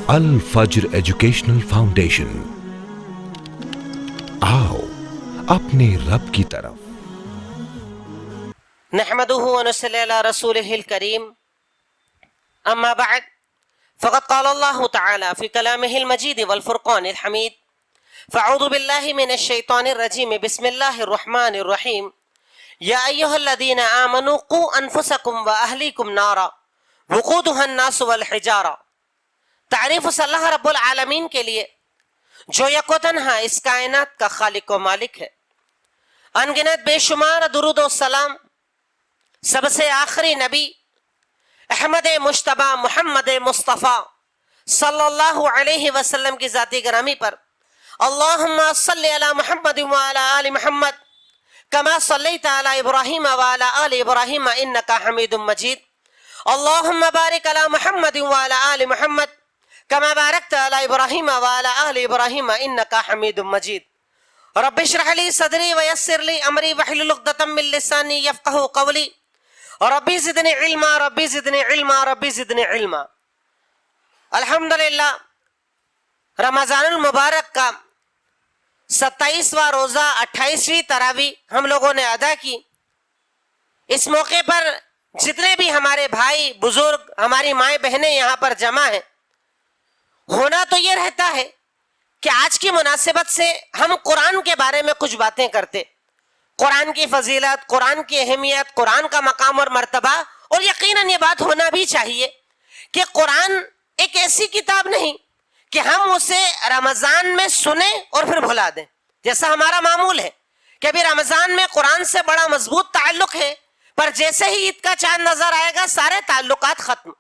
الفجر educational foundation, آؤ اپنے رب کی طرف۔ نحمده ونصلي على رسوله الكريم، اما بعد فقد قال الله تعالى في كلامه المجيد والفرقان الحميد، فاعوذ بالله من الشيطان الرجيم، بسم الله الرحمن الرحيم، يا ايها الذين آمنوا قوا انفسكم واهليكم نارا وقودها الناس والحجارة۔ تعریف صلی اللہ رب العالمین کے لیے جو یک و تنہا اس کائنات کا خالق و مالک ہے۔ انگنت بے شمار درود و سلام سب سے آخری نبی احمد مجتبی محمد مصطفیٰ صلی اللہ علیہ وسلم کی ذاتی گرامی پر، اللہم صلی علی محمد وعلی آل محمد کما صلیت علی ابراہیم وعلی آل ابراہیم انکا حمید مجید، اللہم بارک علی محمد وعلی آل محمد کما بارکت علی ابراہیم وعلی آل ابراہیم انکا حمید مجید۔ رب اشرح لی صدری ویسر لی امری واحلل عقدۃ من لسانی یفقہوا قولی، ربی زدنی علما ربی زدنی علما ربی زدنی علما۔ الحمدللہ رمضان المبارک کا 27واں روزہ 28ویں تراویح ہم لوگوں نے ادا کی۔ اس موقع پر جتنے بھی ہمارے بھائی بزرگ ہماری مائیں بہنیں یہاں پر جمع ہیں، ہونا تو یہ رہتا ہے کہ آج کی مناسبت سے ہم قرآن کے بارے میں کچھ باتیں کرتے، قرآن کی فضیلت، قرآن کی اہمیت، قرآن کا مقام اور مرتبہ، اور یقیناً یہ بات ہونا بھی چاہیے کہ قرآن ایک ایسی کتاب نہیں کہ ہم اسے رمضان میں سنیں اور پھر بھلا دیں، جیسا ہمارا معمول ہے کہ ابھی رمضان میں قرآن سے بڑا مضبوط تعلق ہے، پر جیسے ہی عید کا چاند نظر آئے گا سارے تعلقات ختم،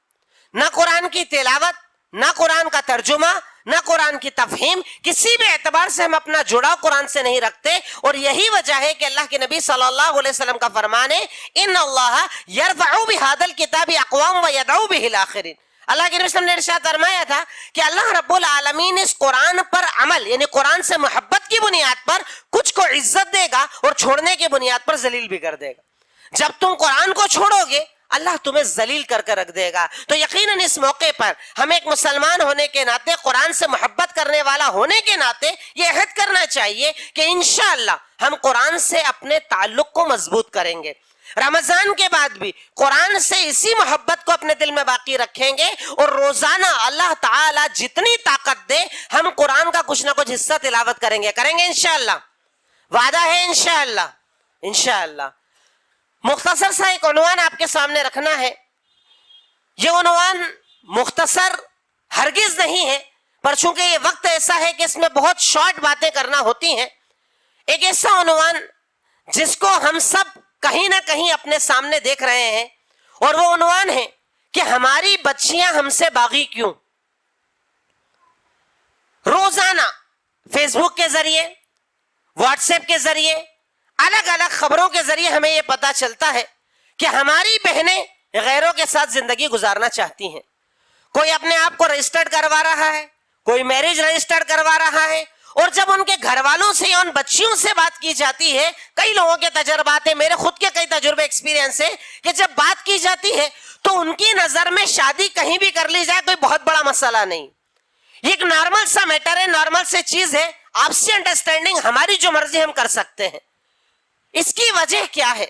نہ قرآن کی تلاوت، نہ قرآن کا ترجمہ، نہ قرآن کی تفہیم، کسی بھی اعتبار سے ہم اپنا جڑاؤ قرآن سے نہیں رکھتے۔ اور یہی وجہ ہے کہ اللہ کے نبی صلی اللہ علیہ وسلم کا فرمان ہے، ان اللہ یرفع بہذا الکتاب اقوام ویدعو بہ الاخرین۔ اللہ کے نبی صلی اللہ علیہ وسلم نے ارشاد فرمایا تھا کہ اللہ رب العالمین اس قرآن پر عمل، یعنی قرآن سے محبت کی بنیاد پر کچھ کو عزت دے گا اور چھوڑنے کی بنیاد پر ذلیل بھی کر دے گا۔ جب تم قرآن کو چھوڑو گے اللہ تمہیں ذلیل کر کے رکھ دے گا۔ تو یقیناً اس موقع پر ہمیں ایک مسلمان ہونے کے ناطے، قرآن سے محبت کرنے والا ہونے کے ناطے یہ عہد کرنا چاہیے کہ انشاءاللہ ہم قرآن سے اپنے تعلق کو مضبوط کریں گے، رمضان کے بعد بھی قرآن سے اسی محبت کو اپنے دل میں باقی رکھیں گے، اور روزانہ اللہ تعالیٰ جتنی طاقت دے ہم قرآن کا کچھ نہ کچھ حصہ تلاوت کریں گے انشاءاللہ، وعدہ ہے انشاءاللہ انشاءاللہ۔ مختصر سا ایک عنوان آپ کے سامنے رکھنا ہے۔ یہ عنوان مختصر ہرگز نہیں ہے، پر چونکہ یہ وقت ایسا ہے کہ اس میں بہت شارٹ باتیں کرنا ہوتی ہیں۔ ایک ایسا عنوان جس کو ہم سب کہیں نہ کہیں اپنے سامنے دیکھ رہے ہیں، اور وہ عنوان ہے کہ ہماری بچیاں ہم سے باغی کیوں؟ روزانہ فیس بک کے ذریعے، واٹس ایپ کے ذریعے، الگ الگ خبروں کے ذریعے ہمیں یہ پتا چلتا ہے کہ ہماری بہنیں غیروں کے ساتھ زندگی گزارنا چاہتی ہیں۔ کوئی اپنے آپ کو رجسٹرڈ کروا رہا ہے، کوئی میرج رجسٹرڈ کروا رہا ہے، اور جب ان کے گھر والوں سے یا ان بچیوں سے بات کی جاتی ہے، کئی لوگوں کے تجربات ہیں، میرے خود کے کئی تجربے ایکسپیرینس ہے کہ جب بات کی جاتی ہے تو ان کی نظر میں شادی کہیں بھی کر لی جائے کوئی بہت بڑا مسئلہ نہیں، یہ ایک نارمل سا میٹر ہے، نارمل سے چیز ہے، آپسی انڈرسٹینڈنگ ہماری جو مرضی ہم کر سکتے ہیں۔ اس کی وجہ کیا ہے؟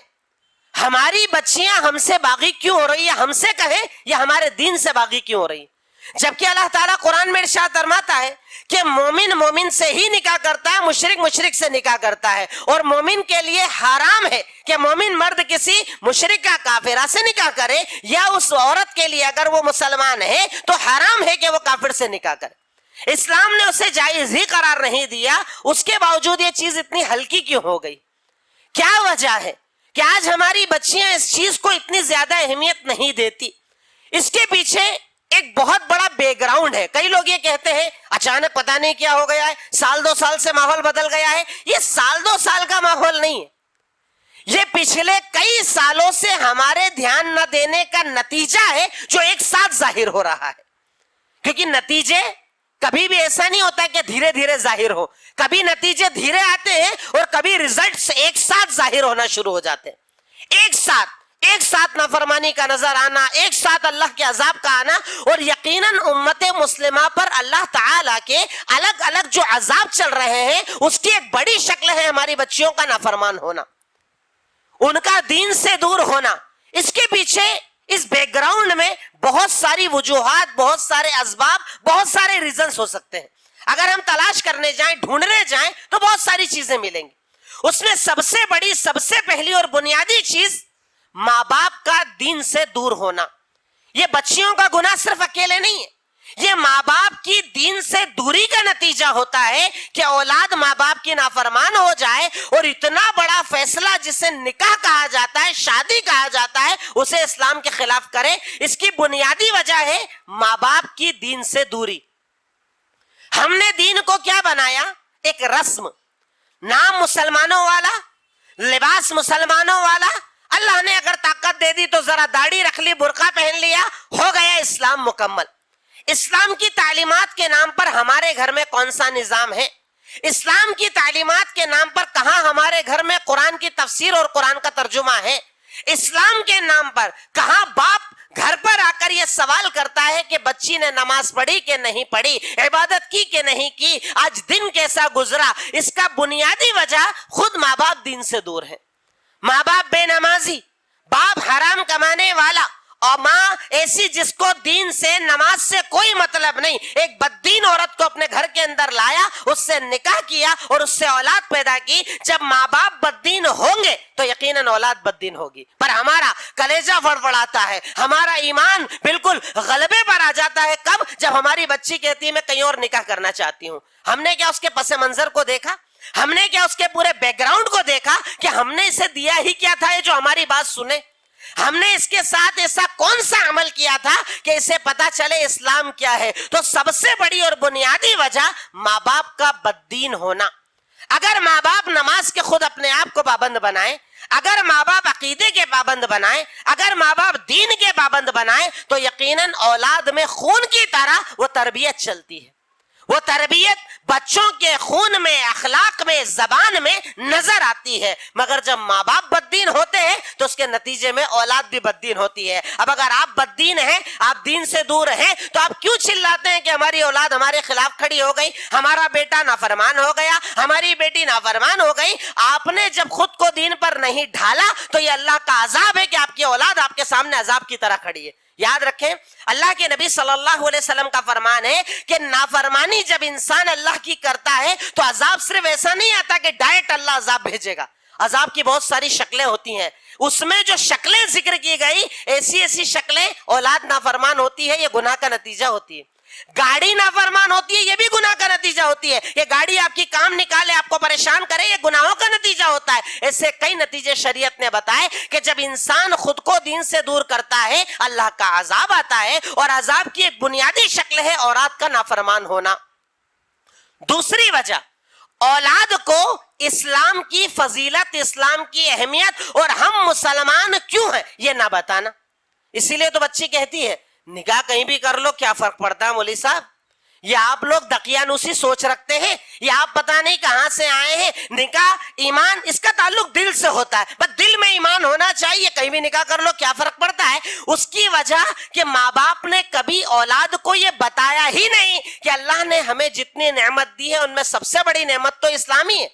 ہماری بچیاں ہم سے باغی کیوں ہو رہی ہے؟ ہم سے کہیں یا ہمارے دین سے باغی کیوں ہو رہی ہے؟ جبکہ اللہ تعالیٰ قرآن میں ارشاد فرماتا ہے کہ مومن مومن سے ہی نکاح کرتا ہے، مشرک مشرک سے نکاح کرتا ہے، اور مومن کے لیے حرام ہے کہ مومن مرد کسی مشرکہ کافرہ سے نکاح کرے، یا اس عورت کے لیے اگر وہ مسلمان ہے تو حرام ہے کہ وہ کافر سے نکاح کرے۔ اسلام نے اسے جائز ہی قرار نہیں دیا، اس کے باوجود یہ چیز اتنی ہلکی کیوں ہو گئی؟ کیا وجہ ہے کہ آج ہماری بچیاں اس چیز کو اتنی زیادہ اہمیت نہیں دیتی؟ اس کے پیچھے ایک بہت بڑا بیک گراؤنڈ ہے۔ کئی لوگ یہ کہتے ہیں اچانک پتہ نہیں کیا ہو گیا ہے، سال دو سال سے ماحول بدل گیا ہے۔ یہ سال دو سال کا ماحول نہیں ہے، یہ پچھلے کئی سالوں سے ہمارے دھیان نہ دینے کا نتیجہ ہے جو ایک ساتھ ظاہر ہو رہا ہے۔ کیونکہ نتیجے کبھی بھی ایسا نہیں ہوتا کہ دھیرے دھیرے ظاہر ہو، کبھی نتیجے دھیرے آتے ہیں اور کبھی ریزلٹس ایک ساتھ ظاہر ہونا شروع ہو جاتے ہیں۔ ایک ساتھ ایک ساتھ نافرمانی کا نظر آنا، ایک ساتھ اللہ کے عذاب کا آنا، اور یقیناً امت مسلمہ پر اللہ تعالیٰ کے الگ الگ جو عذاب چل رہے ہیں اس کی ایک بڑی شکل ہے ہماری بچیوں کا نافرمان ہونا، ان کا دین سے دور ہونا۔ اس کے پیچھے اس بیک گراؤنڈ میں بہت ساری وجوہات، بہت سارے اسباب، بہت سارے ریزنز ہو سکتے ہیں۔ اگر ہم تلاش کرنے جائیں، ڈھونڈنے جائیں تو بہت ساری چیزیں ملیں گی۔ اس میں سب سے بڑی، سب سے پہلی اور بنیادی چیز ماں باپ کا دین سے دور ہونا۔ یہ بچیوں کا گناہ صرف اکیلے نہیں ہے، یہ ماں باپ کی دین سے دوری کا نتیجہ ہوتا ہے کہ اولاد ماں باپ کی نافرمان ہو جائے، اور اتنا بڑا فیصلہ جسے نکاح کہا جاتا ہے، شادی کہا جاتا ہے، اسے اسلام کے خلاف کرے۔ اس کی بنیادی وجہ ہے ماں باپ کی دین سے دوری۔ ہم نے دین کو کیا بنایا؟ ایک رسم، نام مسلمانوں والا، لباس مسلمانوں والا۔ اللہ نے اگر طاقت دے دی تو ذرا داڑھی رکھ لی، برقع پہن لیا، ہو گیا اسلام مکمل۔ اسلام کی تعلیمات کے نام پر ہمارے گھر میں کون سا نظام ہے؟ اسلام کی تعلیمات کے نام پر کہاں ہمارے گھر میں قرآن کی تفسیر اور قرآن کا ترجمہ ہے؟ اسلام کے نام پر کہاں باپ گھر پر آ کر یہ سوال کرتا ہے کہ بچی نے نماز پڑھی کہ نہیں پڑھی، عبادت کی کہ نہیں کی، آج دن کیسا گزرا؟ اس کا بنیادی وجہ خود ماں باپ دین سے دور ہے۔ ماں باپ بے نمازی، باپ حرام کمانے والا، اور ماں ایسی جس کو دین سے، نماز سے کوئی مطلب نہیں، ایک بددین عورت کو اپنے گھر کے اندر لایا، اس سے نکاح کیا اور اس سے اولاد پیدا کی۔ جب ماں باپ بددین ہوں گے تو یقیناً اولاد بددین ہوگی۔ پر ہمارا کلیجہ فڑفڑاتا ہے، ہمارا ایمان بالکل غلبے پر آ جاتا ہے۔ کب؟ جب ہماری بچی کہتی ہے میں کہیں اور نکاح کرنا چاہتی ہوں۔ ہم نے کیا اس کے پس منظر کو دیکھا؟ ہم نے کیا اس کے پورے بیک گراؤنڈ کو دیکھا کہ ہم نے اسے دیا ہی کیا تھا جو ہماری بات سنے؟ ہم نے اس کے ساتھ ایسا کون سا عمل کیا تھا کہ اسے پتا چلے اسلام کیا ہے؟ تو سب سے بڑی اور بنیادی وجہ ماں باپ کا بددین ہونا۔ اگر ماں باپ نماز کے خود اپنے آپ کو پابند بنائیں، اگر ماں باپ عقیدے کے پابند بنائیں، اگر ماں باپ دین کے پابند بنائیں، تو یقیناً اولاد میں خون کی طرح وہ تربیت چلتی ہے۔ وہ تربیت بچوں کے خون میں، اخلاق میں، زبان میں نظر آتی ہے۔ مگر جب ماں باپ بددین ہوتے ہیں تو اس کے نتیجے میں اولاد بھی بددین ہوتی ہے۔ اب اگر آپ بددین ہیں، آپ دین سے دور ہیں، تو آپ کیوں چلاتے ہیں کہ ہماری اولاد ہمارے خلاف کھڑی ہو گئی، ہمارا بیٹا نافرمان ہو گیا، ہماری بیٹی نافرمان ہو گئی؟ آپ نے جب خود کو دین پر نہیں ڈھالا تو یہ اللہ کا عذاب ہے کہ آپ کی اولاد آپ کے سامنے عذاب کی طرح کھڑی ہے۔ یاد رکھیں، اللہ کے نبی صلی اللہ علیہ وسلم کا فرمان ہے کہ نافرمانی جب انسان اللہ کی کرتا ہے تو عذاب صرف ایسا نہیں آتا کہ ڈائریکٹ اللہ عذاب بھیجے گا۔ عذاب کی بہت ساری شکلیں ہوتی ہیں، اس میں جو شکلیں ذکر کی گئی، ایسی شکلیں، اولاد نافرمان ہوتی ہے، یہ گناہ کا نتیجہ ہوتی ہے۔ گاڑی نافرمان ہوتی ہے، یہ بھی گناہ کا نتیجہ ہوتی ہے۔ یہ گاڑی آپ کی کام نکالے، آپ کو پریشان کرے، یہ گناہوں کا نتیجہ ہوتا ہے۔ ایسے کئی نتیجے شریعت نے بتائے کہ جب انسان خود کو دین سے دور کرتا ہے اللہ کا عذاب آتا ہے، اور عذاب کی ایک بنیادی شکل ہے اولاد کا نافرمان ہونا۔ دوسری وجہ، اولاد کو اسلام کی فضیلت، اسلام کی اہمیت اور ہم مسلمان کیوں ہیں یہ نہ بتانا۔ اسی لیے تو بچی کہتی ہے نکاح کہیں بھی کر لو، کیا فرق پڑتا ہے مولوی صاحب؟ یہ آپ لوگ دقیانوسی سوچ رکھتے ہیں، یہ آپ پتہ نہیں کہاں سے آئے ہیں۔ نکاح، ایمان، اس کا تعلق دل سے ہوتا ہے، بس دل میں ایمان ہونا چاہیے، کہیں بھی نکاح کر لو کیا فرق پڑتا ہے؟ اس کی وجہ کہ ماں باپ نے کبھی اولاد کو یہ بتایا ہی نہیں کہ اللہ نے ہمیں جتنی نعمت دی ہے ان میں سب سے بڑی نعمت تو اسلامی ہے۔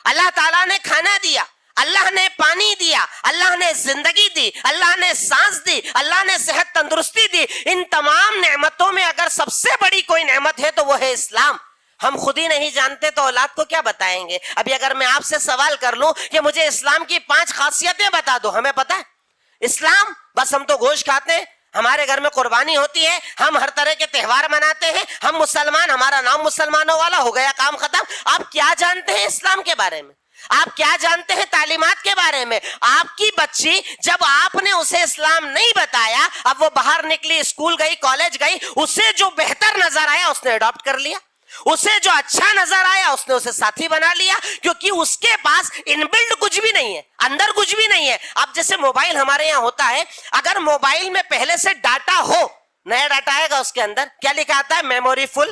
اللہ تعالیٰ نے کھانا دیا، اللہ نے پانی دیا، اللہ نے زندگی دی، اللہ نے سانس دی، اللہ نے صحت تندرستی دی۔ ان تمام نعمتوں میں اگر سب سے بڑی کوئی نعمت ہے تو وہ ہے اسلام۔ ہم خود ہی نہیں جانتے تو اولاد کو کیا بتائیں گے؟ ابھی اگر میں آپ سے سوال کر لوں کہ مجھے اسلام کی 5 خاصیتیں بتا دو، ہمیں پتا ہے اسلام؟ بس ہم تو گوشت کھاتے ہیں، ہمارے گھر میں قربانی ہوتی ہے، ہم ہر طرح کے تہوار مناتے ہیں، ہم مسلمان، ہمارا نام مسلمانوں والا، ہو گیا کام ختم۔ آپ کیا جانتے ہیں اسلام کے بارے میں؟ آپ کیا جانتے ہیں تعلیمات کے بارے میں؟ آپ کی بچی جب آپ نے اسے اسلام نہیں بتایا، اب وہ باہر نکلی، اسکول گئی، کالج گئی، اسے جو بہتر نظر آیا اس نے اڈاپٹ کر لیا، اسے جو اچھا نظر آیا اس نے اسے ساتھی بنا لیا، کیونکہ اس کے پاس انبلڈ کچھ بھی نہیں ہے، اندر کچھ بھی نہیں ہے۔ اب جیسے موبائل ہمارے یہاں ہوتا ہے، اگر موبائل میں پہلے سے ڈاٹا ہو، نیا ڈاٹا آئے گا اس کے اندر کیا لکھا آتا ہے؟ میموری فل،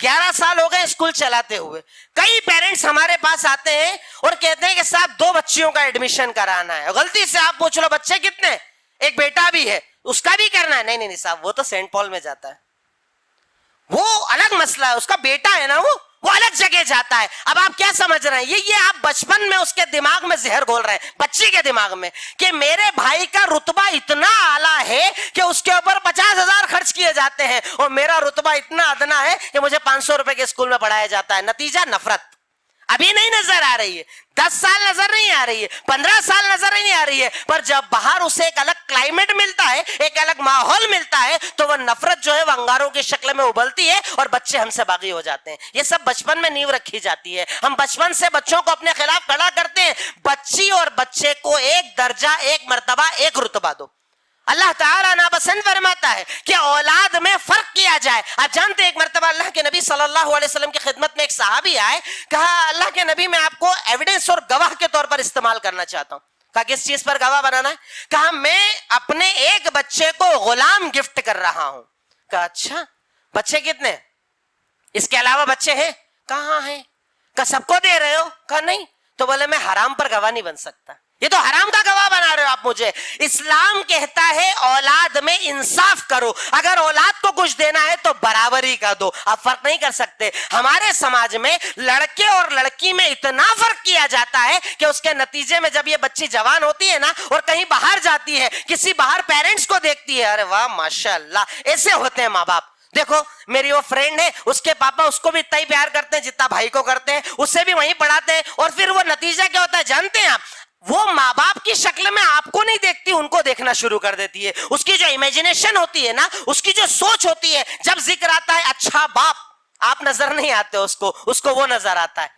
11 سال ہو گئے اسکول چلاتے ہوئے. کئی پیرنٹس ہمارے پاس آتے ہیں اور کہتے ہیں کہ صاحب 2 بچیوں کا ایڈمیشن کرانا ہے. غلطی سے آپ پوچھ لو بچے کتنے؟ ایک بیٹا بھی ہے, اس کا بھی کرنا ہے. نہیں صاحب, وہ تو سینٹ پال میں جاتا ہے, وہ الگ مسئلہ ہے. اس کا بیٹا ہے نا, وہ الگ جگہ جاتا ہے. اب آپ کیا سمجھ رہے ہیں, یہ آپ بچپن میں اس کے دماغ میں زہر گھول رہے ہیں, بچی کے دماغ میں, کہ میرے بھائی کا رتبہ اتنا اعلیٰ ہے کہ اس کے اوپر 50,000 خرچ کیے جاتے ہیں, اور میرا رتبہ اتنا ادنا ہے کہ مجھے 500 روپے کے اسکول میں پڑھایا جاتا ہے. نتیجہ نفرت. ابھی نہیں نظر آ رہی ہے, 10 سال نظر نہیں آ رہی ہے, 15 سال نظر نہیں آ رہی ہے, پر جب باہر اسے ایک الگ کلائمیٹ ملتا ہے, ایک الگ ماحول ملتا ہے, تو وہ نفرت جو ہے وہ انگاروں کی شکل میں ابلتی ہے اور بچے ہم سے باغی ہو جاتے ہیں. یہ سب بچپن میں نیو رکھی جاتی ہے. ہم بچپن سے بچوں کو اپنے خلاف کھڑا کرتے ہیں. بچی اور بچے کو ایک درجہ, ایک مرتبہ, ایک رتبہ دو. اللہ تعالیٰ ناپسند فرماتا ہے کہ اولاد میں فرق کیا جائے. آپ جانتے ہیں ایک مرتبہ اللہ کے نبی صلی اللہ علیہ وسلم کی خدمت میں ایک صحابی آئے, کہا اللہ کے نبی میں آپ کو ایویڈنس اور گواہ کے طور پر استعمال کرنا چاہتا ہوں. کہا کس چیز پر گواہ بنانا ہے؟ کہا میں اپنے ایک بچے کو غلام گفٹ کر رہا ہوں. کہا اچھا, بچے کتنے؟ اس کے علاوہ بچے ہیں؟ کہاں ہیں؟ کہا سب کو دے رہے ہو؟ کہا نہیں. تو بولے میں حرام پر گواہ نہیں بن سکتا, یہ تو حرام کا گواہ بنا رہے ہو آپ مجھے. اسلام کہتا ہے اولاد میں انصاف کرو, اگر اولاد کو کچھ دینا ہے تو برابری کا دو. آپ فرق نہیں کر سکتے. ہمارے سماج میں لڑکے اور لڑکی میں اتنا فرق کیا جاتا ہے کہ اس کے نتیجے میں جب یہ بچی جوان ہوتی ہے نا اور کہیں باہر جاتی ہے, کسی باہر پیرنٹس کو دیکھتی ہے, ارے واہ ماشاء اللہ, ایسے ہوتے ہیں ماں باپ. دیکھو میری وہ فرینڈ ہے, اس کے پاپا اس کو بھی اتنا ہی پیار کرتے ہیں جتنا بھائی کو کرتے ہیں, اس سے بھی وہیں پڑھاتے ہیں, اور پھر وہ نتیجہ کیا ہوتا ہے جانتے ہیں آپ؟ وہ ماں باپ کی شکل میں آپ کو نہیں دیکھتی, ان کو دیکھنا شروع کر دیتی ہے. اس کی جو امیجنیشن ہوتی ہے نا, اس کی جو سوچ ہوتی ہے, جب ذکر آتا ہے اچھا باپ, آپ نظر نہیں آتے اس کو وہ نظر آتا ہے.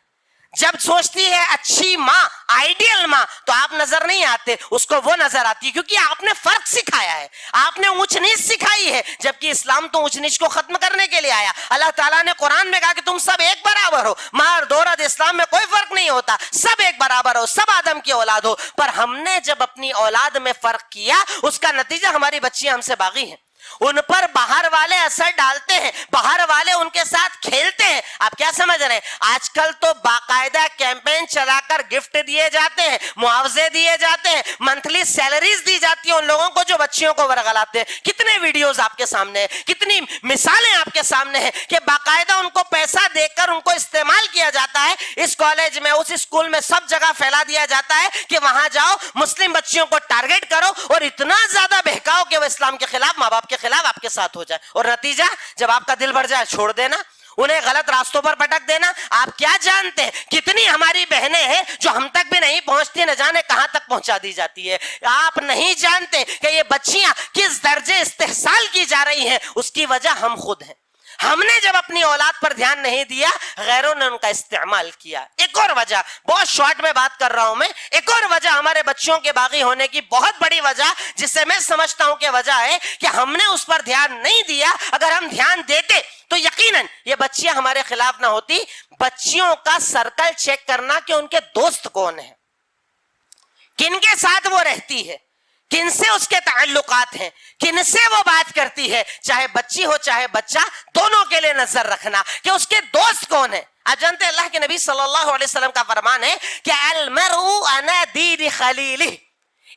جب سوچتی ہے اچھی ماں, آئیڈیل ماں, تو آپ نظر نہیں آتے, اس کو وہ نظر آتی ہے, کیونکہ آپ نے فرق سکھایا ہے, آپ نے اونچ نیچ سکھائی ہے. جبکہ اسلام تو اونچ نیچ کو ختم کرنے کے لیے آیا. اللہ تعالیٰ نے قرآن میں کہا کہ تم سب ایک برابر ہو, مرد عورت, اسلام میں کوئی فرق نہیں ہوتا, سب ایک برابر ہو, سب آدم کی اولاد ہو. پر ہم نے جب اپنی اولاد میں فرق کیا, اس کا نتیجہ ہماری بچیاں ہم سے باغی ہیں. ان پر باہر والے اثر ڈالتے ہیں, باہر والے ان کے ساتھ کھیلتے ہیں. آپ کیا سمجھ رہے ہیں؟ آج کل تو باقاعدہ کیمپین چلا کر گفٹ دیے جاتے ہیں, معاوضے دیے جاتے ہیں, منتھلی سیلریز دی جاتی ہیں ان لوگوں کو جو بچیوں کو ورغلاتے ہیں. کتنے ویڈیوز آپ کے سامنے ہیں, کتنی مثالیں آپ کے سامنے ہیں کہ باقاعدہ ان کو پیسہ دے کر ان کو استعمال کیا جاتا ہے. اس کالج میں, اس اسکول میں, سب جگہ پھیلا دیا جاتا ہے کہ وہاں جاؤ, مسلم بچیوں کو ٹارگیٹ کرو, اور اتنا زیادہ بہکاؤ کہ وہ اسلام کے خلاف, ماں باپ کے خلاف آپ کے ساتھ ہو جائے. اور نتیجہ جب آپ کا دل بھر جائے, چھوڑ دینا, انہیں غلط راستوں پر پٹک دینا. آپ کیا جانتے ہیں کتنی ہماری بہنیں ہیں جو ہم تک بھی نہیں پہنچتی, نہ جانے کہاں تک پہنچا دی جاتی ہے. آپ نہیں جانتے کہ یہ بچیاں کس درجے استحصال کی جا رہی ہیں, اس کی وجہ ہم خود ہیں. ہم نے جب اپنی اولاد پر دھیان نہیں دیا, غیروں نے ان کا استعمال کیا. ایک اور وجہ, بہت شارٹ میں بات کر رہا ہوں میں, ایک اور وجہ ہمارے بچوں کے باغی ہونے کی, بہت بڑی وجہ, جسے میں سمجھتا ہوں کہ وجہ ہے کہ ہم نے اس پر دھیان نہیں دیا. اگر ہم دھیان دیتے تو یقیناً یہ بچیاں ہمارے خلاف نہ ہوتی. بچیوں کا سرکل چیک کرنا کہ ان کے دوست کون ہیں, کن کے ساتھ وہ رہتی ہے, کن سے اس کے تعلقات ہیں, کن سے وہ بات کرتی ہے, چاہے بچی ہو چاہے بچہ, دونوں کے لیے نظر رکھنا کہ اس کے دوست کون ہیں. آپ جانتے ہیں اللہ کے نبی صلی اللہ علیہ وسلم کا فرمان ہے کہ المرء علی دین خلیلہ,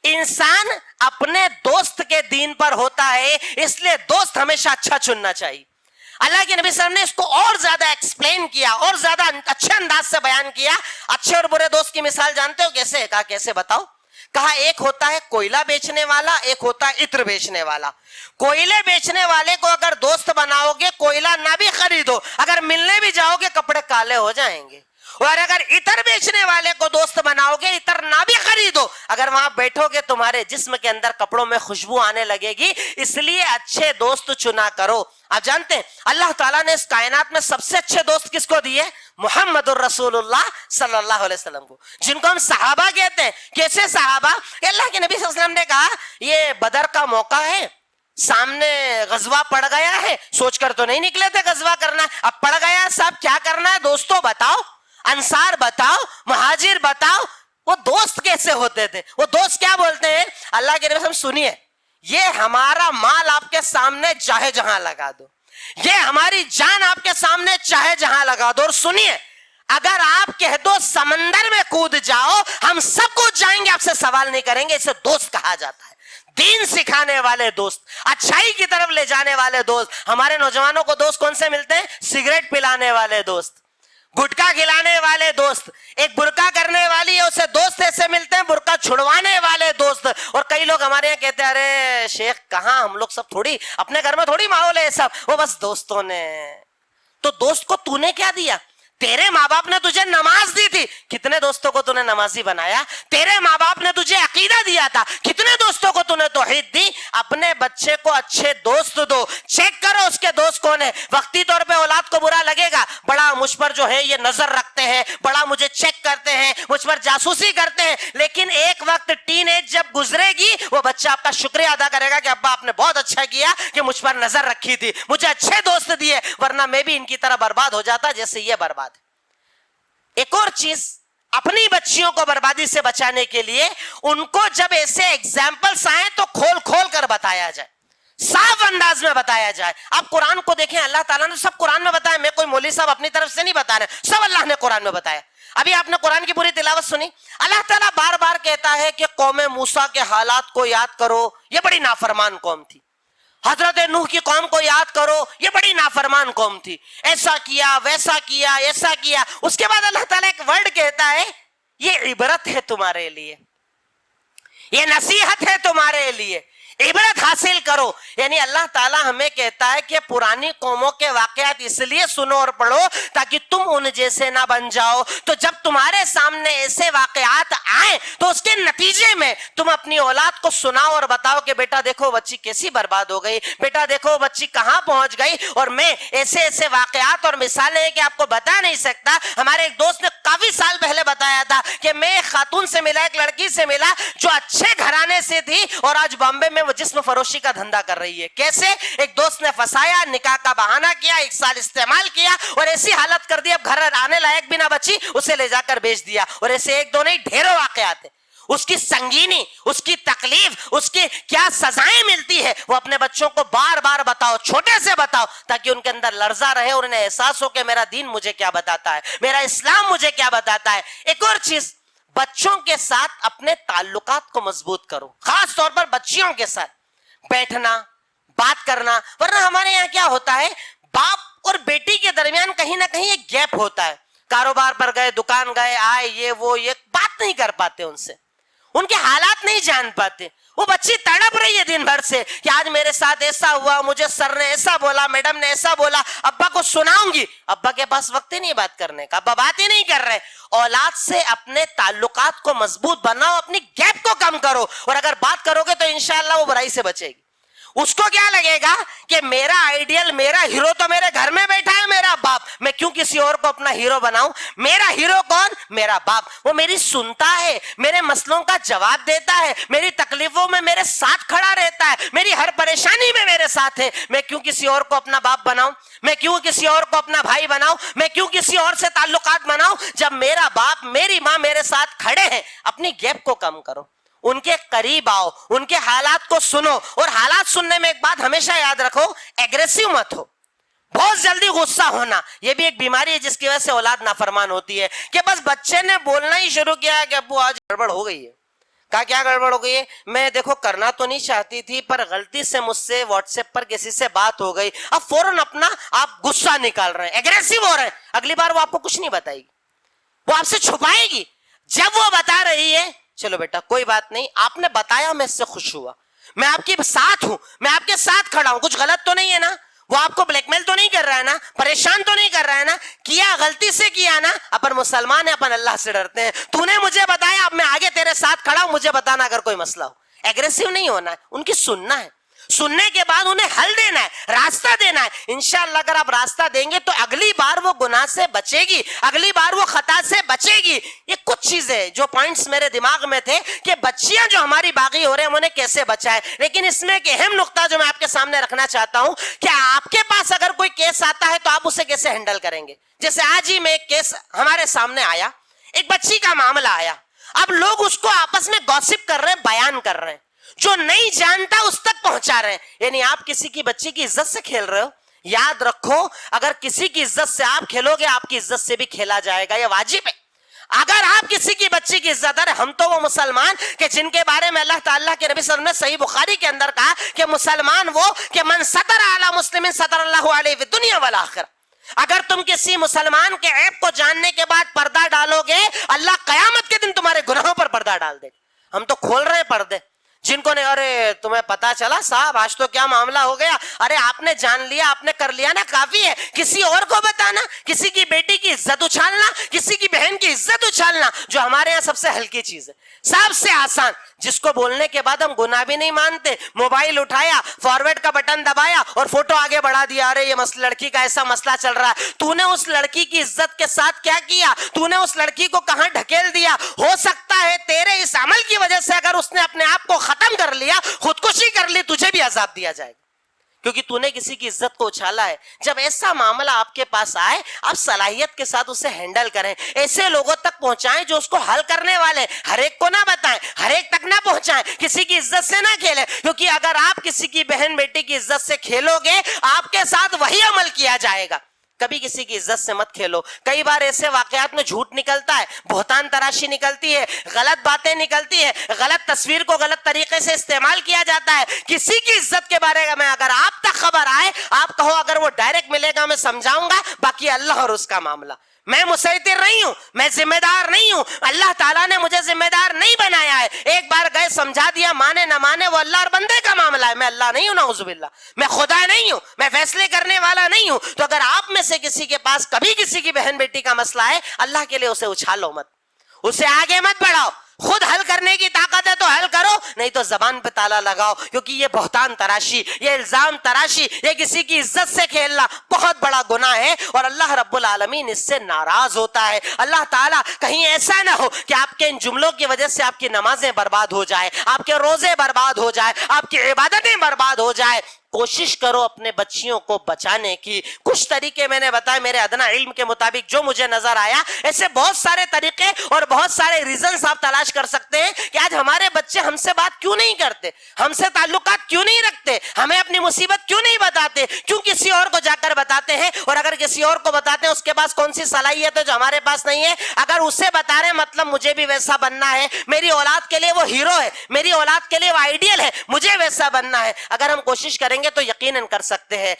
انسان اپنے دوست کے دین پر ہوتا ہے, اس لیے دوست ہمیشہ اچھا چننا چاہیے. اللہ کے نبی صلی اللہ علیہ وسلم نے اس کو اور زیادہ ایکسپلین کیا, اور زیادہ اچھے انداز سے بیان کیا. اچھے اور برے دوست کی مثال جانتے ہو کیسے؟ کہا کیسے بتاؤ؟ کہا ایک ہوتا ہے کوئلہ بیچنے والا, ایک ہوتا ہے عطر بیچنے والا. کوئلے بیچنے والے کو اگر دوست بناؤ گے, کوئلہ نہ بھی خریدو, اگر ملنے بھی جاؤ گے کپڑے کالے ہو جائیں گے. اور اگر عطر بیچنے والے کو دوست بناؤ گے, عطر نہ بھی خریدو, اگر وہاں بیٹھو گے تمہارے جسم کے اندر کپڑوں میں خوشبو آنے لگے گی. اس لیے اچھے دوست چنا کرو. آپ جانتے ہیں اللہ تعالیٰ نے اس کائنات میں سب سے اچھے دوست کس کو دیے؟ محمد الرسول اللہ صلی اللہ علیہ وسلم کو, جن کو ہم صحابہ کہتے ہیں. کیسے صحابہ؟ اللہ کے نبی صلی اللہ علیہ وسلم نے کہا یہ بدر کا موقع ہے, سامنے غزوہ پڑ گیا ہے, سوچ کر تو نہیں نکلے تھے غزوہ کرنا, اب پڑ گیا صاحب کیا کرنا ہے, دوستوں بتاؤ, انصار بتاؤ, مہاجر بتاؤ. وہ دوست کیسے ہوتے تھے؟ وہ دوست کیا بولتے ہیں؟ اللہ کے نبی سنیے, یہ ہمارا مال آپ کے سامنے جاہے جہاں لگا دو, یہ ہماری جان آپ کے سامنے چاہے جہاں لگا دو. اور سنیے, اگر آپ کہہ دو سمندر میں کود جاؤ, ہم سب کود جائیں گے, آپ سے سوال نہیں کریں گے. اسے دوست کہا جاتا ہے, دین سکھانے والے دوست, اچھائی کی طرف لے جانے والے دوست. ہمارے نوجوانوں کو دوست کون سے ملتے ہیں؟ سگریٹ پلانے والے دوست, گٹکا کھلانے والے دوست. ایک برقع کرنے والی ہے, اسے دوست ایسے ملتے ہیں, برقع چھڑوانے والے دوست. اور کئی لوگ ہمارے یہاں کہتے ہیں ارے شیخ کہاں, ہم لوگ سب تھوڑی, اپنے گھر میں تھوڑی ماحول ہے سب, وہ بس دوستوں نے. تو دوست کو تو نے کیا دیا؟ تیرے ماں باپ نے تجھے نماز دی تھی, کتنے دوستوں کو تو نے نمازی بنایا. تیرے ماں باپ نے تجھے عقیدہ دیا تھا, کتنے دوستوں کو تو نے توحید دی. اپنے بچے کو اچھے دوست دو, چیک کرو اس کے دوست کون ہے. وقتی طور پہ اولاد کو برا لگے گا, بڑا مجھ پر جو ہے یہ نظر رکھتے ہیں, بڑا مجھے چیک کرتے ہیں, مجھ پر جاسوسی کرتے ہیں. لیکن ایک وقت ٹین ایج جب گزرے گی, وہ بچہ آپ کا شکریہ ادا کرے گا کہ ابا آپ نے بہت اچھا کیا کہ مجھ پر نظر رکھی تھی, مجھے اچھے دوست دیے, ورنہ میں بھی ان کی طرح برباد ہو جاتا جیسے یہ برباد ہے. ایک اور چیز, اپنی بچیوں کو بربادی سے بچانے کے لیے ان کو جب ایسے ایگزامپلس آئیں تو کھول کھول کر بتایا جائے, صاف انداز میں بتایا جائے. آپ قرآن کو دیکھیں, اللہ تعالیٰ نے سب قرآن میں بتایا. میں کوئی مولوی صاحب اپنی طرف سے نہیں بتا رہے, سب اللہ نے قرآن میں بتایا. ابھی آپ نے قرآن کی پوری تلاوت سنی, اللہ تعالیٰ بار بار کہتا ہے کہ قوم موسیٰ کے حالات کو یاد کرو, یہ بڑی نافرمان قوم تھی. حضرت نوح کی قوم کو یاد کرو, یہ بڑی نافرمان قوم تھی, ایسا کیا ویسا کیا ایسا کیا. اس کے بعد اللہ تعالیٰ ایک ورڈ کہتا ہے, یہ عبرت ہے تمہارے لیے, یہ نصیحت ہے تمہارے لیے, عبرت حاصل کرو. یعنی اللہ تعالیٰ ہمیں کہتا ہے کہ پرانی قوموں کے واقعات اس لیے سنو اور پڑھو تاکہ تم ان جیسے نہ بن جاؤ. تو جب تمہارے سامنے ایسے واقعات آئیں تو اس کے نتیجے میں تم اپنی اولاد کو سناؤ اور بتاؤ کہ بیٹا دیکھو بچی کیسی برباد ہو گئی, بیٹا دیکھو بچی کہاں پہنچ گئی. اور میں ایسے ایسے واقعات اور مثالیں کہ آپ کو بتا نہیں سکتا. ہمارے ایک دوست نے کافی سال پہلے بتایا تھا کہ میں ایک خاتون سے ملا, ایک لڑکی سے ملا جو اچھے گھرانے سے تھی اور آج بامبے میں جسم فروشی کا دھندا کر رہی ہے. کیسے؟ ایک دوست نے پھنسایا, نکاح کا بہانہ کیا, 1 سال استعمال کیا اور ایسی حالت کر دی اب گھر آنے لائق بھی نہ بچی, اسے لے جا کر بیچ دیا. اور ایسے ایک دو نہیں, ڈھیروں واقعات ہیں. اس کی سنگینی, اس کی تکلیف, اس کی کیا سزائیں ملتی ہے, وہ اپنے بچوں کو بار بار بتاؤ, چھوٹے سے بتاؤ تاکہ ان کے اندر لرزہ رہے اور انہیں احساس ہو کہ میرا دین مجھے کیا بتاتا ہے, میرا اسلام مجھے کیا بتاتا ہے. ایک اور چیز, بچوں کے ساتھ اپنے تعلقات کو مضبوط کرو, خاص طور پر بچیوں کے ساتھ بیٹھنا, بات کرنا. ورنہ ہمارے یہاں کیا ہوتا ہے, باپ اور بیٹی کے درمیان کہیں نہ کہیں ایک گیپ ہوتا ہے. کاروبار پر گئے, دکان گئے, آئے, یہ وہ, یہ بات نہیں کر پاتے ان سے, ان کے حالات نہیں جان پاتے. وہ بچی تڑپ رہی ہے دن بھر سے کہ آج میرے ساتھ ایسا ہوا, مجھے سر نے ایسا بولا, میڈم نے ایسا بولا, ابا کو سناؤں گی. ابا کے پاس وقت ہی نہیں بات کرنے کا, ابا بات ہی نہیں کر رہے. اولاد سے اپنے تعلقات کو مضبوط بناؤ, اپنی گیپ کو کم کرو, اور اگر بات کرو گے تو انشاءاللہ وہ برائی سے بچے گی. اس کو کیا لگے گا کہ میرا آئیڈیل, میرا ہیرو تو میرے گھر میں بیٹھا ہے میرا باپ, میں کیوں کسی اور کو اپنا ہیرو بناؤں. میرا ہیرو کون؟ میرا باپ. وہ میری سنتا ہے, میرے مسئلوں کا جواب دیتا ہے, میری تکلیفوں میں میرے ساتھ کھڑا رہتا ہے, میری ہر پریشانی میں میرے ساتھ ہے. میں کیوں کسی اور کو اپنا باپ بناؤں, میں کیوں کسی اور کو اپنا بھائی بناؤں, میں کیوں کسی اور سے تعلقات بناؤں جب میرا باپ میری ماں میرے ساتھ کھڑے ہیں. اپنی گیپ کو کم کرو, ان کے قریب آؤ, ان کے حالات کو سنو. اور حالات سننے میں ایک بات ہمیشہ یاد رکھو, ایگریسو مت ہو. بہت جلدی غصہ ہونا یہ بھی ایک بیماری ہے جس کی وجہ سے اولاد نافرمان ہوتی ہے کہ بس بچے نے بولنا ہی شروع کیا ہے کہ ابو آج گڑبڑ ہو گئی ہے. کہا کیا گڑبڑ ہو گئی ہے؟ میں دیکھو کرنا تو نہیں چاہتی تھی پر غلطی سے مجھ سے واٹس ایپ پر کسی سے بات ہو گئی. اب فوراً اپنا آپ غصہ نکال رہے ہیں, ایگریسو ہو رہے ہیں. اگلی بار وہ آپ کو کچھ نہیں بتائے گی, وہ آپ سے چھپائے گی. جب وہ بتا رہی ہے چلو بیٹا کوئی بات نہیں, آپ نے بتایا میں اس سے خوش ہوا, میں آپ کے ساتھ ہوں, میں آپ کے ساتھ کھڑا ہوں, کچھ غلط تو نہیں ہے نا, وہ آپ کو بلیک میل تو نہیں کر رہا ہے نا, پریشان تو نہیں کر رہا ہے نا, کیا غلطی سے کیا نا. اپن مسلمان ہیں, اپن اللہ سے ڈرتے ہیں. تو نے مجھے بتایا, اب میں آگے تیرے ساتھ کھڑا ہوں, مجھے بتانا اگر کوئی مسئلہ ہو. ایگریسو نہیں ہونا ہے, ان کی سننا ہے, سننے کے بعد انہیں حل دینا ہے, راستہ دینا ہے. انشاءاللہ اگر آپ راستہ دیں گے تو اگلی بار وہ گناہ سے بچے گی, اگلی بار وہ خطا سے بچے گی. یہ کچھ چیزیں جو پوائنٹس میرے دماغ میں تھے کہ بچیاں جو ہماری باغی ہو رہے ہیں ہم انہیں کیسے بچائیں. لیکن اس میں ایک اہم نقطہ جو میں آپ کے سامنے رکھنا چاہتا ہوں کہ آپ کے پاس اگر کوئی کیس آتا ہے تو آپ اسے کیسے ہینڈل کریں گے. جیسے آج ہی میں ایک کیس ہمارے سامنے آیا, ایک بچی کا معاملہ آیا. اب لوگ اس کو آپس میں گوسپ کر رہے ہیں, بیان کر رہے ہیں, جو نہیں جانتا اس تک پہنچا رہے ہیں. یعنی آپ کسی کی بچی کی عزت سے کھیل رہے ہو, یاد رکھو اگر کسی کی عزت سے آپ کھیلو گے آپ کی عزت سے بھی کھیلا جائے گا، یہ واجب ہے۔ اگر آپ کسی کی بچی کی عزت، ارے ہم تو وہ مسلمان کہ جن کے بارے میں اللہ تعالیٰ کے نبی صلی اللہ علیہ وسلم نے صحیح بخاری کے اندر کہا کہ مسلمان وہ کہ من ستر علی مسلم ستر اللہ علیہ فی الدنیا والآخرہ۔ اگر تم کسی مسلمان کے عیب کو جاننے کے بعد پردہ ڈالو گے اللہ قیامت کے دن تمہارے گناہوں پر پردہ ڈال دے گا۔ ہم تو کھول رہے ہیں پردے، جن کو نہیں، ارے تمہیں پتا چلا صاحب آج تو کیا معاملہ ہو گیا، ارے آپ نے جان لیا، آپ نے کر لیا نا، کافی ہے۔ کسی اور کو بتانا، کسی کی بیٹی کی عزت اچھالنا، کسی کی بہن کی عزت اچھالنا، جو ہمارے یہاں سب سے ہلکی چیز ہے، سب سے آسان، جس کو بولنے کے بعد ہم گناہ بھی نہیں مانتے، موبائل اٹھایا، فارورڈ کا بٹن دبایا اور فوٹو آگے بڑھا دیا، ارے یہ لڑکی کا ایسا مسئلہ چل رہا ہے۔ تو نے اس لڑکی کی عزت کے ساتھ کیا کیا؟ تو نے اس لڑکی کو کہاں ڈھکیل دیا؟ ہو سکتا ہے تیرے اس عمل کی وجہ سے اگر اس نے اپنے آپ کو ختم کر لیا، خودکشی کر لی، تجھے بھی عذاب دیا جائے گا، کیونکہ تو نے کسی کی عزت کو اچھالا ہے۔ جب ایسا معاملہ آپ کے پاس آئے، آپ صلاحیت کے ساتھ اسے ہینڈل کریں، ایسے لوگوں تک پہنچائیں جو اس کو حل کرنے والے، ہر ایک کو نہ بتائیں، ہر ایک تک نہ پہنچائیں، کسی کی عزت سے نہ کھیلیں، کیونکہ اگر آپ کسی کی بہن بیٹی کی عزت سے کھیلو گے آپ کے ساتھ وہی عمل کیا جائے گا۔ کبھی کسی کی عزت سے مت کھیلو۔ کئی بار ایسے واقعات میں جھوٹ نکلتا ہے، بہتان تراشی نکلتی ہے، غلط باتیں نکلتی ہے، غلط تصویر کو غلط طریقے سے استعمال کیا جاتا ہے۔ کسی کی عزت کے بارے میں اگر آپ تک خبر آئے، آپ کہو اگر وہ ڈائریکٹ ملے گا میں سمجھاؤں گا، باقی اللہ اور اس کا معاملہ، میں مسیطر نہیں ہوں، میں ذمہ دار نہیں ہوں، اللہ تعالیٰ نے مجھے ذمہ دار نہیں بنایا ہے۔ ایک بار گئے سمجھا دیا، مانے نہ مانے وہ اللہ اور بندے کا معاملہ ہے، میں اللہ نہیں ہوں، نعوذ باللہ، میں خدا نہیں ہوں، میں فیصلے کرنے والا نہیں ہوں۔ تو اگر آپ میں سے کسی کے پاس کبھی کسی کی بہن بیٹی کا مسئلہ ہے، اللہ کے لیے اسے اچھالو مت، اسے آگے مت بڑھاؤ، خود حل کرنے کی طاقت ہے تو حل کرو، نہیں تو زبان پہ تالا لگاؤ، کیونکہ یہ بہتان تراشی، یہ الزام تراشی، یہ کسی کی عزت سے کھیلنا بہت بڑا گناہ ہے، اور اللہ رب العالمین اس سے ناراض ہوتا ہے۔ اللہ تعالیٰ کہیں ایسا نہ ہو کہ آپ کے ان جملوں کی وجہ سے آپ کی نمازیں برباد ہو جائے، آپ کے روزے برباد ہو جائے، آپ کی عبادتیں برباد ہو جائے۔ کوشش کرو اپنے بچیوں کو بچانے کی۔ کچھ طریقے میں نے بتائے میرے ادنا علم کے مطابق جو مجھے نظر آیا، ایسے بہت سارے طریقے اور بہت سارے ریزنز آپ تلاش کر سکتے ہیں کہ آج ہمارے بچے ہم سے بات کیوں نہیں کرتے، ہم سے تعلقات کیوں نہیں رکھتے، ہمیں اپنی مصیبت کیوں نہیں بتاتے، کیوں کسی اور کو جا کر بتاتے ہیں، اور اگر کسی اور کو بتاتے ہیں اس کے پاس کون سی صلاحیت ہے جو ہمارے پاس نہیں ہے۔ اگر اسے بتا رہے مطلب مجھے بھی ویسا بننا ہے، میری اولاد کے لیے وہ ہیرو ہے، میری اولاد کے لیے وہ آئیڈیل ہے، مجھے ویسا بننا ہے۔ اگر ہم کوشش کریں گے تو یقیناً کر سکتے ہیں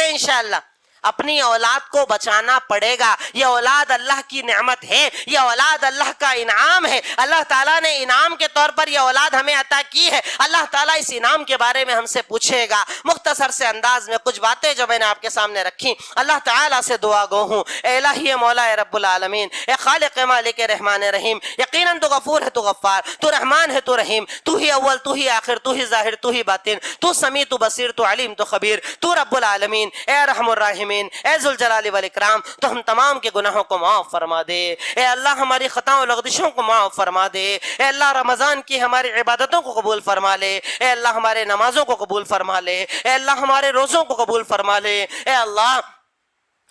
انشاءاللہ۔ اپنی اولاد کو بچانا پڑے گا، یہ اولاد اللہ کی نعمت ہے، یہ اولاد اللہ کا انعام ہے، اللہ تعالیٰ نے انعام کے طور پر یہ اولاد ہمیں عطا کی ہے۔ اللہ تعالیٰ اس انعام کے بارے میں ہم سے پوچھے گا۔ مختصر سے انداز میں کچھ باتیں جو میں نے آپ کے سامنے رکھی، اللہ تعالیٰ سے دعا گو ہوں، اے الہی مولا رب العالمین، اے خالق مالک رحمان رحیم، یقیناً تو غفور ہے، تو غفار، تو رحمان ہے، تو رحیم، تو ہی اول، تو ہی آخر، تو ہی ظاہر، تو ہی باطن، تو سمیع، تو بصیر، تو علیم، تو خبیر، تو رب العالمین، اے ارحم الراحمین، اے ذوالجلال والاکرام، تو ہم تمام کے گناہوں کو معاف فرما دے، اے اللہ ہماری خطاؤں و لغزشوں کو معاف فرما دے، اے اللہ رمضان کی ہماری عبادتوں کو قبول فرما لے، اے اللہ ہمارے نمازوں کو قبول فرما لے، اے اللہ ہمارے روزوں کو قبول فرما لے، اے اللہ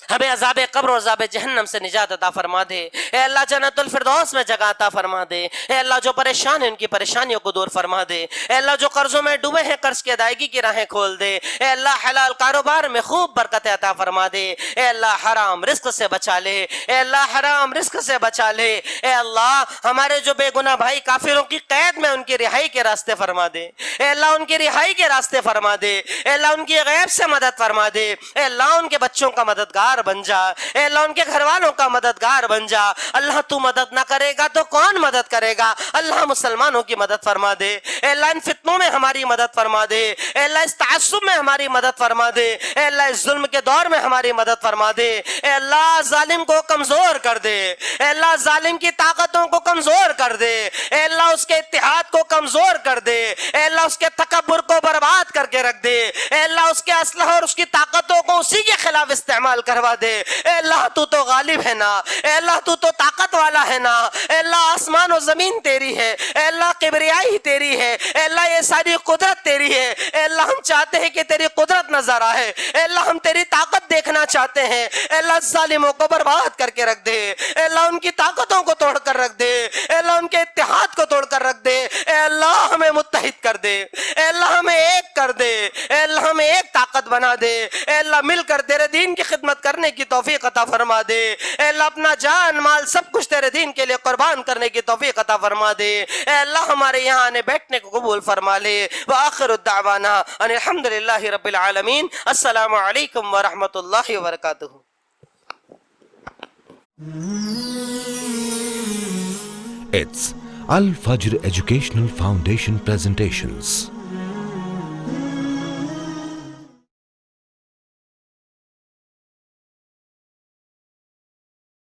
ہمیں عذاب قبر اور عذاب جہنم سے نجات عطا فرما دے، اے اللہ جنت الفردوس میں جگہ عطا فرما دے، اے اللہ جو پریشان ہیں ان کی پریشانیوں کو دور فرما دے، اے اللہ جو قرضوں میں ڈوبے ہیں قرض کی ادائیگی کی راہیں کھول دے، اے اللہ حلال کاروبار میں خوب برکت عطا فرما دے، اے اللہ حرام رزق سے بچا لے، اے اللہ حرام رزق سے بچا لے، اے اللہ ہمارے جو بے گناہ بھائی کافروں کی قید میں ان کی رہائی کے راستے فرما دے، اے اللہ ان کی رہائی کے راستے فرما دے، اے اللہ ان کی غیب سے مدد فرما دے، اے اللہ ان کے بچوں کا مددگار بن جا، اے اللہ ان کے گھر والوں کا مددگار بن جا۔ اللہ تو مدد نہ کرے گا تو کون مدد کرے گا؟ اللہ مسلمانوں کی مدد فرما دے، اے اللہ ان فتنوں میں ہماری مدد فرما دے، اے اللہ اس تعصب میں ہماری مدد فرما دے، اے اللہ اس ظلم کے دور میں ہماری مدد فرما دے، اے اللہ ظالم کو کمزور کر دے، اے اللہ ظالم کی طاقتوں کو کمزور کر دے، اے اللہ اس کے اتحاد کو کمزور کر دے، اے اللہ اس کے تکبر کو برباد کر کے رکھ دے، اے اللہ اس کے اسلحہ اور اس کی طاقتوں کو اسی کے خلاف استعمال کروا کروا دے. اے اللہ تو تو غالب ہے نا, اے اللہ تو تو طاقت والا ہے نا, اے اللہ آسمان و زمین تیری ہے, اے اللہ کبریائی تیری ہے, اے اللہ یہ ساری قدرت تیری ہے. اے اللہ ہم چاہتے ہیں کہ تیری قدرت نظر آئے, اے اللہ ہم تیری طاقت دیکھنا چاہتے ہیں. اے اللہ ظالموں کو برباد کر کے رکھ دے, اے اللہ ان کی طاقتوں کو توڑ کر رکھ دے, اے اللہ ان کے اتحاد کو توڑ کر رکھ دے. اے اللہ ہمیں متحد کر دے, اے اللہ ہمیں ایک کر دے, اے اللہ ہمیں ایک طاقت بنا دے. اے اللہ مل کر تیرے دین کی خدمت کرنے کی توفیق عطا فرما دے. اے اللہ اپنا جان مال سب کچھ تیرے دین کے لیے قربان کرنے کی توفیق عطا فرما دے. اے اللہ ہمارے یہاں آنے بیٹھنے کو قبول فرما لے. وآخر الدعوانا ان الحمدللہ رب العالمین. السلام علیکم ورحمۃ اللہ وبرکاتہ. It's Al Fajr Educational Foundation presentations.